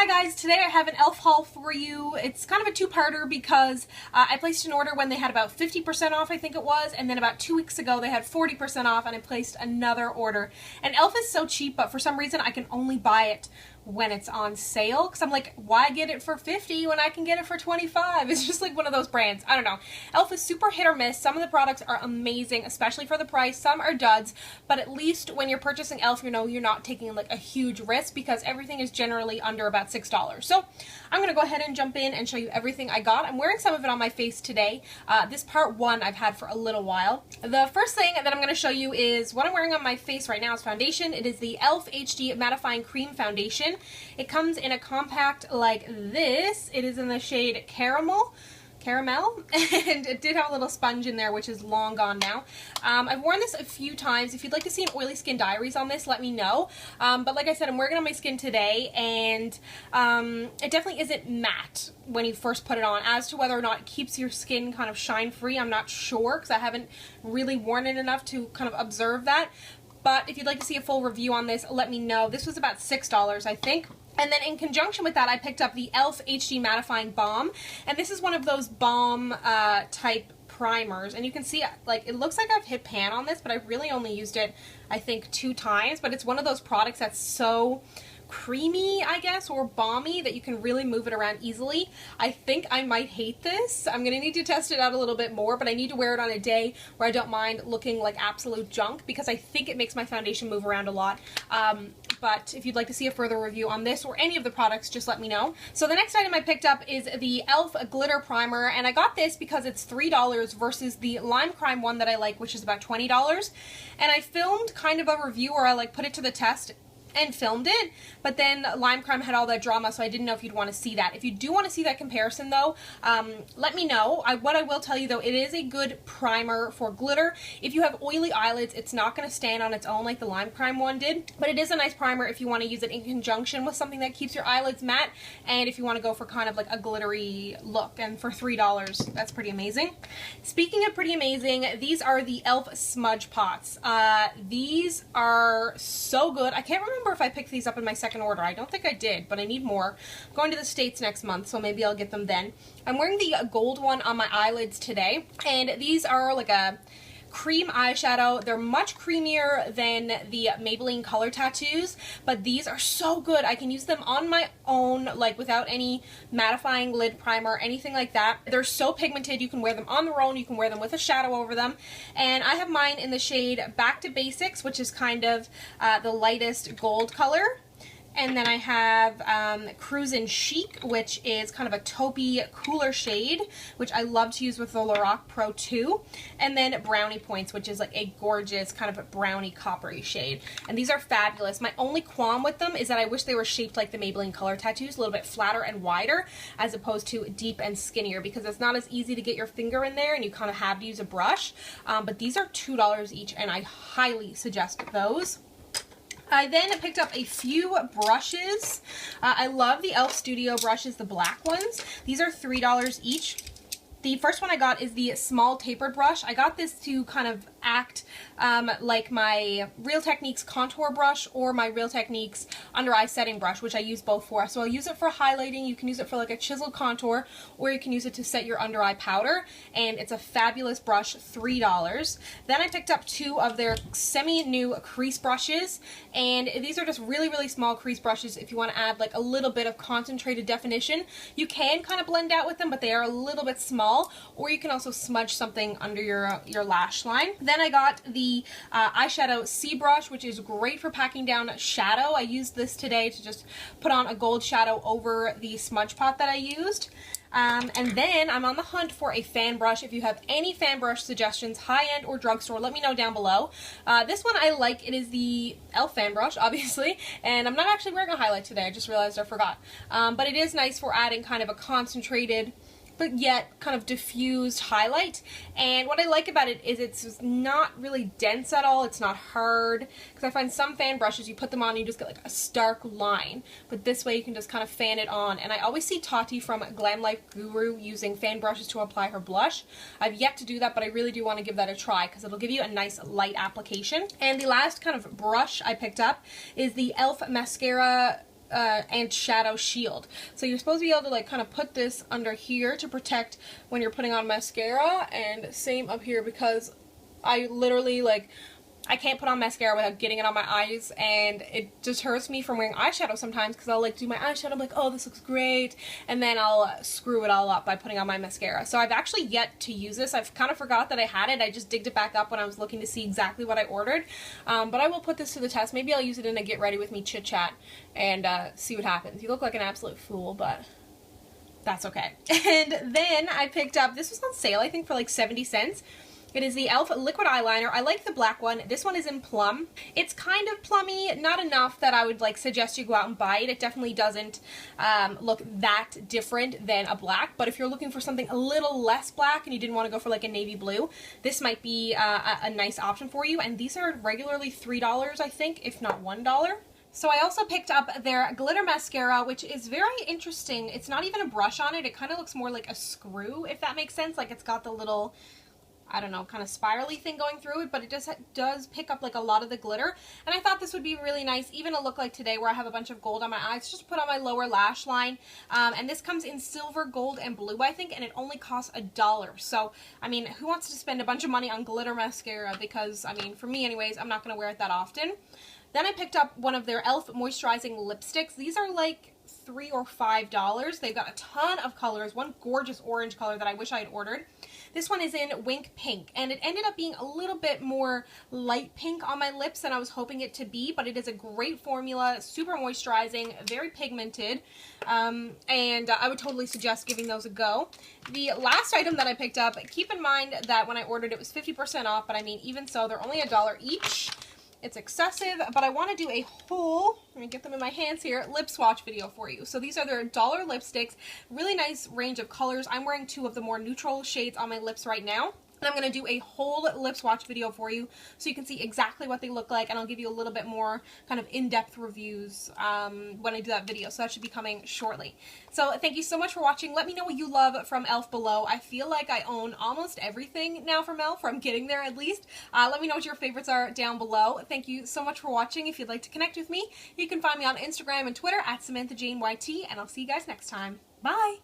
Hi guys, today I have an e.l.f. haul for you. It's kind of a two-parter because I placed an order when they had about 50% off, I think it was, and then about 2 weeks ago they had 40% off and I placed another order. And e.l.f. is so cheap, but for some reason I can only buy it when it's on sale, because I'm like, why get it for 50 when I can get it for 25? It's just like one of those brands. I don't know. e.l.f. is super hit or miss. Some of the products are amazing, especially for the price. Some are duds, but at least when you're purchasing e.l.f., you know you're not taking like a huge risk because everything is generally under about $6. So I'm gonna go ahead and jump in and show you everything I got. I'm wearing some of it on my face today. This part one I've had for a little while. The first thing that I'm gonna show you is what I'm wearing on my face right now is foundation. It is the e.l.f. HD Mattifying Cream Foundation. It comes in a compact like this. It is in the shade Caramel, and it did have a little sponge in there, which is long gone now. I've worn this a few times. If you'd like to see an oily skin diaries on this, let me know. But like I said, I'm wearing it on my skin today, and it definitely isn't matte when you first put it on. As to whether or not it keeps your skin kind of shine free, I'm not sure because I haven't really worn it enough to kind of observe that. But if you'd like to see a full review on this, let me know. This was about $6, I think. And then in conjunction with that, I picked up the e.l.f. HD Mattifying Balm. And this is one of those balm type primers. And you can see, like, it looks like I've hit pan on this, but I really only used it, I think, 2 times. But it's one of those products that's so creamy, I guess, or balmy that you can really move it around easily. I think I might hate this. I'm gonna need to test it out a little bit more, but I need to wear it on a day where I don't mind looking like absolute junk because I think it makes my foundation move around a lot. But if you'd like to see a further review on this or any of the products, just let me know. So the next item I picked up is the e.l.f. Glitter Primer, and I got this because it's $3 versus the Lime Crime one that I like, which is about $20. And I filmed kind of a review where I like put it to the test and filmed it, but then Lime Crime had all that drama, so I didn't know if you'd want to see that. If you do want to see that comparison though, let me know. What I will tell you though, it is a good primer for glitter. If you have oily eyelids, it's not going to stand on its own like the Lime Crime one did, but it is a nice primer if you want to use it in conjunction with something that keeps your eyelids matte, and if you want to go for kind of like a glittery look, and for $3, that's pretty amazing. Speaking of pretty amazing, these are the e.l.f. Smudge Pots. These are so good. I can't remember if I picked these up in my second order. I don't think I did, but I need more. I'm going to the States next month, so maybe I'll get them then. I'm wearing the gold one on my eyelids today, and these are like a cream eyeshadow. They're much creamier than the Maybelline Color Tattoos, but these are so good. I can use them on my own, like without any mattifying lid primer, anything like that. They're so pigmented. You can wear them on their own. You can wear them with a shadow over them. And I have mine in the shade Back to Basics, which is kind of the lightest gold color. And then I have Cruisin Chic, which is kind of a taupey, cooler shade, which I love to use with the Lorac Pro 2. And then Brownie Points, which is like a gorgeous kind of a brownie coppery shade. And these are fabulous. My only qualm with them is that I wish they were shaped like the Maybelline Color Tattoos, a little bit flatter and wider, as opposed to deep and skinnier, because it's not as easy to get your finger in there and you kind of have to use a brush. But these are $2 each, and I highly suggest those. I then picked up a few brushes. I love the e.l.f. Studio brushes, the black ones. These are $3 each. The first one I got is the small tapered brush. I got this to kind of act like my Real Techniques contour brush or my Real Techniques under eye setting brush, which I use both for. So I'll use it for highlighting. You can use it for like a chiseled contour, or you can use it to set your under eye powder, and it's a fabulous brush, $3. Then I picked up 2 of their semi-new crease brushes, and these are just really, really small crease brushes if you want to add like a little bit of concentrated definition. You can kind of blend out with them, but they are a little bit small. Or you can also smudge something under your lash line. Then I got the eyeshadow C brush, which is great for packing down shadow. I used this today to just put on a gold shadow over the smudge pot that I used. And then I'm on the hunt for a fan brush. If you have any fan brush suggestions, high-end or drugstore, let me know down below. This one I like. It is the e.l.f. fan brush, obviously, and I'm not actually wearing a highlight today. I just realized I forgot. But it is nice for adding kind of a concentrated but yet kind of diffused highlight. And what I like about it is it's not really dense at all. It's not hard, because I find some fan brushes, you put them on and you just get like a stark line, but this way you can just kind of fan it on. And I always see Tati from Glam Life Guru using fan brushes to apply her blush. I've yet to do that, but I really do want to give that a try because it'll give you a nice light application. And the last kind of brush I picked up is the e.l.f. Mascara and shadow shield. So you're supposed to be able to like kind of put this under here to protect when you're putting on mascara, and same up here, because I literally like I can't put on mascara without getting it on my eyes, and it just hurts me from wearing eyeshadow sometimes, because I'll like do my eyeshadow, I'm like, oh, this looks great, and then I'll screw it all up by putting on my mascara. So I've actually yet to use this. I've kind of forgot that I had it. I just digged it back up when I was looking to see exactly what I ordered, but I will put this to the test. Maybe I'll use it in a get ready with me chit chat and see what happens. You look like an absolute fool, but that's okay. And then I picked up, this was on sale I think for like 70 cents. It is the e.l.f. liquid eyeliner. I like the black one. This one is in plum. It's kind of plummy, not enough that I would like suggest you go out and buy it. It definitely doesn't look that different than a black, but if you're looking for something a little less black and you didn't want to go for like a navy blue, this might be a nice option for you. And these are regularly $3, I think, if not $1. So I also picked up their glitter mascara, which is very interesting. It's not even a brush on it. It kind of looks more like a screw, if that makes sense. Like it's got the little, I don't know, kind of spirally thing going through it, but it does pick up like a lot of the glitter. And I thought this would be really nice, even a look like today where I have a bunch of gold on my eyes, just to put on my lower lash line. And this comes in silver, gold, and blue, I think, and it only costs $1. So, I mean, who wants to spend a bunch of money on glitter mascara? Because, I mean, for me anyways, I'm not going to wear it that often. Then I picked up one of their e.l.f. moisturizing lipsticks. These are like $3 or $5. They've got a ton of colors, one gorgeous orange color that I wish I had ordered. This one is in Wink Pink, and it ended up being a little bit more light pink on my lips than I was hoping it to be, but it is a great formula, super moisturizing, very pigmented, and I would totally suggest giving those a go. The last item that I picked up, keep in mind that when I ordered it was 50% off, but I mean, even so, they're only $1 each. It's excessive, but I want to do a whole, let me get them in my hands here, lip swatch video for you. So these are their $1 lipsticks, really nice range of colors. I'm wearing two of the more neutral shades on my lips right now. And I'm going to do a whole lip swatch video for you so you can see exactly what they look like, and I'll give you a little bit more kind of in-depth reviews when I do that video, so that should be coming shortly. So thank you so much for watching. Let me know what you love from e.l.f. below. I feel like I own almost everything now from e.l.f., or I'm getting there at least. Let me know what your favorites are down below. Thank you so much for watching. If you'd like to connect with me, you can find me on Instagram and Twitter at SamanthaJaneYT, and I'll see you guys next time. Bye!